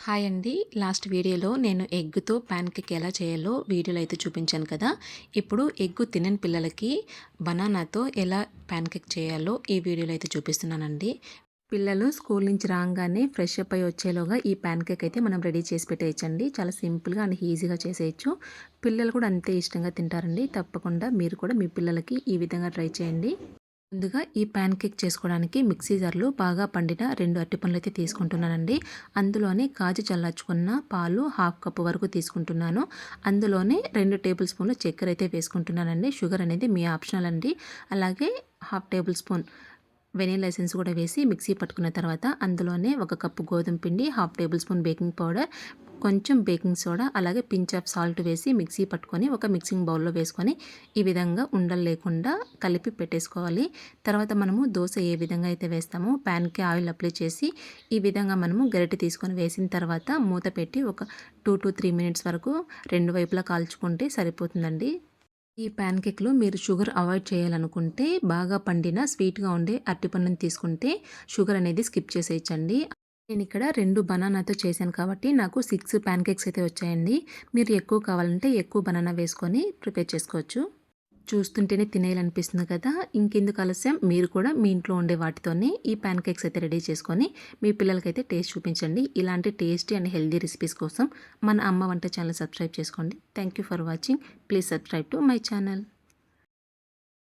Hi అండి. Last వీడియోలో నేను ఎగ్గుతో ప్యాన్ కేక్ ఎలా చేయాలో వీడియోలో అయితే చూపించాను కదా. ఇప్పుడు ఎగ్గు తినని పిల్లలకి బనానాతో ఎలా ప్యాన్ కేక్ చేయాలో ఈ వీడియోలో అయితే చూపిస్తున్నానండి. పిల్లలు స్కూల్ నుంచి రాగానే ఫ్రెష్ అప్ అయ్యి వచ్చేలోగా ఈ ప్యాన్ కేక్ అయితే మనం రెడీ చేసి పెట్టేయచ్చండి. చాలా సింపుల్గా అండ్ ఈజీగా చేసేయచ్చు. పిల్లలు కూడా అంతే ఇష్టంగా తింటారండి. తప్పకుండా మీరు కూడా మీ పిల్లలకి ఈ విధంగా ట్రై చేయండి. ముందుగా ఈ ప్యాన్ కేక్ చేసుకోవడానికి మిక్సీ జార్లో బాగా పండిన 2 అరటిపండ్లు అయితే తీసుకుంటున్నానండి. అందులోనే కాచి చల్లార్చుకున్న పాలు హాఫ్ కప్ వరకు తీసుకుంటున్నాను. అందులోనే 2 టేబుల్ స్పూన్లు చక్కెర అయితే వేసుకుంటున్నానండి. షుగర్ అనేది మీ ఆప్షనల్ అండి. అలాగే half table spoon vanilla essence కూడా వేసి మిక్సీ పట్టుకున్న తర్వాత అందులోనే 1 కప్పు గోధుమ పిండి, half table spoon baking powder, కొంచెం బేకింగ్ సోడా, అలాగే పించ్ ఆఫ్ సాల్ట్ వేసి మిక్సీ పట్టుకొని ఒక మిక్సింగ్ బౌల్లో వేసుకొని ఈ విధంగా ఉండలు లేకుండా కలిపి పెట్టేసుకోవాలి. తర్వాత మనము దోశ ఏ విధంగా అయితే వేస్తామో ప్యాన్కి ఆయిల్ అప్లై చేసి ఈ విధంగా మనము గరిటె తీసుకొని వేసిన తర్వాత మూత పెట్టి ఒక 2 to 3 మినిట్స్ వరకు 2 వైపులా కాల్చుకుంటే సరిపోతుందండి. ఈ ప్యాన్ కేక్లో మీరు షుగర్ అవాయిడ్ చేయాలనుకుంటే బాగా పండిన స్వీట్గా ఉండే అరటిపండుని తీసుకుంటే షుగర్ అనేది స్కిప్ చేసేయచ్చండి. నేను ఇక్కడ 2 బనానాతో చేశాను కాబట్టి నాకు 6 ప్యాన్ కేక్స్ అయితే వచ్చాయండి. మీరు ఎక్కువ కావాలంటే ఎక్కువ బనానా వేసుకొని ప్రిపేర్ చేసుకోవచ్చు. చూస్తుంటేనే తినేయాలనిపిస్తుంది కదా. ఇంకెందుకు ఆలస్యం, మీరు కూడా మీ ఇంట్లో ఉండే వాటితోనే ఈ ప్యాన్ కేక్స్ అయితే రెడీ చేసుకొని మీ పిల్లలకైతే టేస్ట్ చూపించండి. ఇలాంటి టేస్టీ అండ్ హెల్దీ రెసిపీస్ కోసం మన అమ్మ వంట ఛానల్ సబ్స్క్రైబ్ చేసుకోండి. Thank you for watching. Please subscribe to my channel.